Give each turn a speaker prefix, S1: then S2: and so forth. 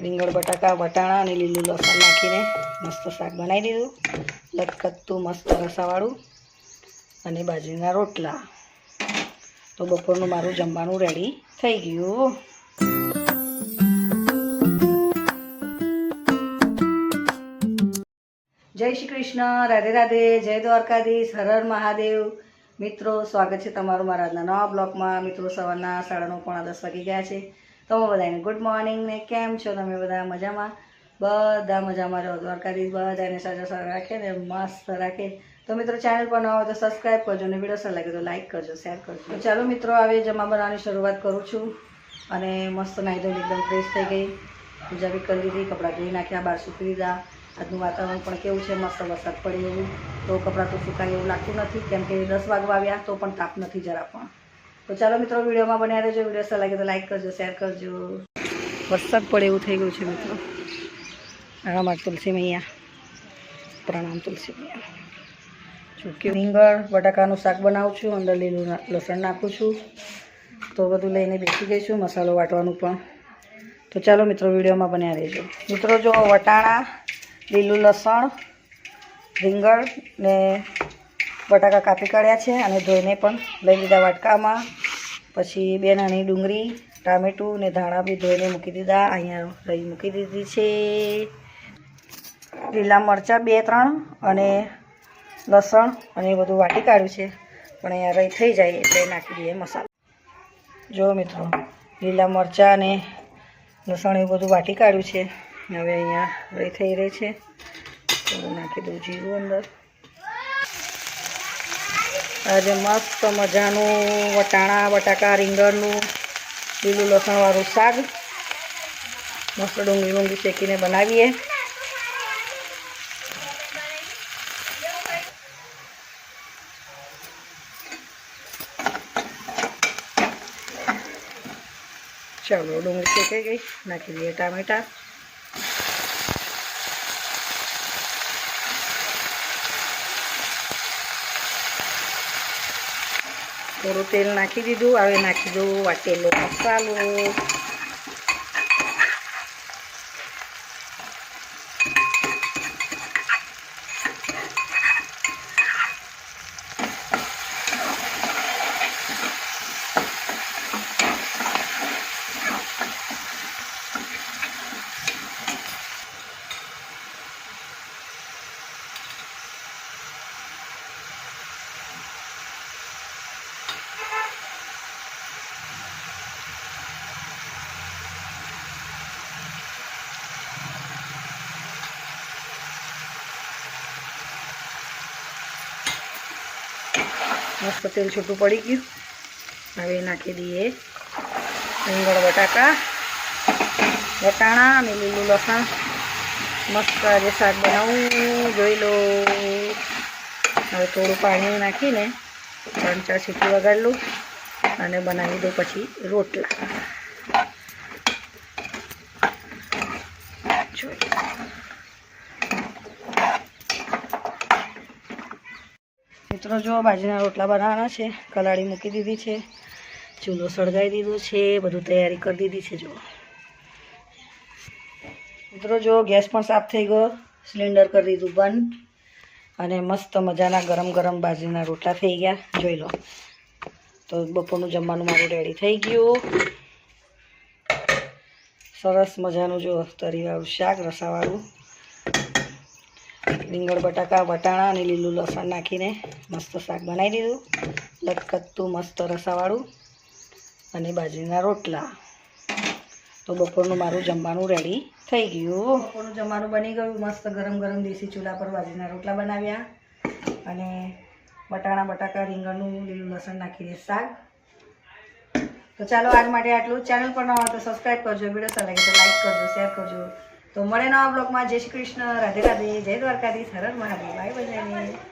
S1: રીંગણ બટાકા વટાણા અને લીલું લસણ નાખીને મસ્ત શાક બનાવી દીધું, લટકતું મસ્ત રસાવાળું અને બાજરીના રોટલા. તો બપોરનું મારું જમવાનું રેડી થઈ ગયું. જય શ્રી કૃષ્ણ, રાધે રાધે, જય દ્વારકાધીશ, હર હર મહાદેવ. મિત્રો, સ્વાગત છે તમારું મારા આજના નવા બ્લોગમાં. મિત્રો, સવારના 9:30 વાગી ગયા છે. તો બધાને ગુડ મોર્નિંગ ને કેમ છો તમે બધા? મજામાં? બધા મજામાં રહો. દ્વારકાધીશ બધાને સાજા સારા રાખે ને મસ્ત રાખે. તો મિત્રો, ચેનલ પર ન હોય તો સબસ્ક્રાઈબ કરજો અને વિડીયો સારો લાગે તો લાઈક કરજો, શેર કરજો. તો ચાલો મિત્રો, હવે જમવા બનાવવાની શરૂઆત કરું છું. અને મસ્ત નાહી ધોઈને એકદમ ફ્રેશ થઈ ગઈ, પૂજા બી કરી લીધી, કપડાં ધોઈ નાખ્યા, બહાર સૂકવી દીધા. આજનું વાતાવરણ પણ કેવું છે, મસ્ત વરસાદ પડે એવું. તો કપડાં તો સુકાય એવું લાગતું નથી, કેમ કે 10 વાગવા આવ્યા તો પણ તાપ નથી જરા પણ. તો ચાલો મિત્રો, વિડીયોમાં બન્યા રહેજો. વિડીયો સારો લાગે તો લાઈક કરજો, શેર કરજો. વરસાદ પડે એવું થઈ ગયું છે મિત્રો. અમારા તુલસી મૈયા, પ્રણામ તુલસી મૈયા. ચૂકી રીંગણ બટાકાનું શાક બનાવું છું, અંદર લીલું લસણ નાખું છું. તો બધું લઈને બેસી ગઈ છું, મસાલો વાટવાનું પણ. તો ચાલો મિત્રો, વિડીયોમાં બન્યા રહેજો. મિત્રો, જો વટાણા, લીલું લસણ, રીંગણ ને બટાકા કાપી કાઢ્યા છે અને ધોઈને પણ લઈ લીધા વાટકામાં. પછી 2 નાની ડુંગળી, ટામેટું ને ધાણા બી ધોઈને મૂકી દીધા. અહીંયા રહી મૂકી દીધી છે. લીલા મરચાં 2-3 અને લસણ અને એ બધું વાટી કાઢ્યું છે. પણ અહીંયા રહી થઈ જાય એટલે નાખી દઈએ મસાલો. જો મિત્રો, લીલા મરચાં અને લસણ એ બધું વાટી કાઢ્યું છે. હવે અહીંયા રહી થઈ રહી છે. તો નાખી દઉં જીરું અંદર. આજે મસ્ત મજાનું વટાણા બટાકા રીંગણનું લીલું લસણવાળું શાક મસ્ત ડુંગળી શેકીને બનાવીએ. ચાલો, ડુંગળી શેકાઈ ગઈ, નાખી દઈએ ટામેટા. થોડું તેલ નાખી દીધું. હવે નાખી દઉં વાટેલો મસાલો. મસ્ત તેલ છૂટું પડી ગયું. હવે નાખી દઈએ રીંગણ બટાકા વટાણા અને લીલું લસણ. મસ્ત આજે શાક બનાવું, જોઈ લો. હવે થોડું પાણી નાખીને 3-4 સીટી વગાડી લઉં અને બનાવી દઉં પછી રોટલા. જોઈ મિત્રો, જો બાજરીના રોટલા બનાવવાના છે. કલાળી મૂકી દીધી છે, ચૂલો સળગાવી દીધો છે, બધું તૈયારી કરી દીધી છે. જો મિત્રો, જો ગેસ પણ સાફ થઈ ગયો, સિલિન્ડર કરી દીધું બંધ અને મસ્ત મજાના ગરમ ગરમ બાજરીના રોટલા થઈ ગયા. જોઈ લો. તો બપોરનું જમવાનું મારું રેડી થઈ ગયું. સરસ મજાનું જો તરીવાળું શાક રસાવાળું, રીંગણ બટાકા વટાણા અને લીલું લસણ નાખીને મસ્ત શાક બનાવી દીધું, લટકતું મસ્ત રસાવાળું અને બાજરીના રોટલા. તો બપોરનું મારું જમવાનું રેડી થઈ ગયું. બપોરનું જમવાનું બની ગયું. મસ્ત ગરમ ગરમ દેશી ચૂલા પર બાજરીના રોટલા બનાવ્યા અને વટાણા બટાકા રીંગણનું લીલું લસણ નાખીને શાક. તો ચાલો, આજ માટે આટલું. ચેનલ પર ન હોય તો સબસ્ક્રાઈબ કરજો, વિડીયો સારો લાગે તો લાઈક કરજો, શેર કરજો. તો મળે નવા બ્લોગમાં. જય શ્રી કૃષ્ણ, રાધે રાધે, જય દ્વારકાધીશ, હર હર મહાદેવ. Bye by.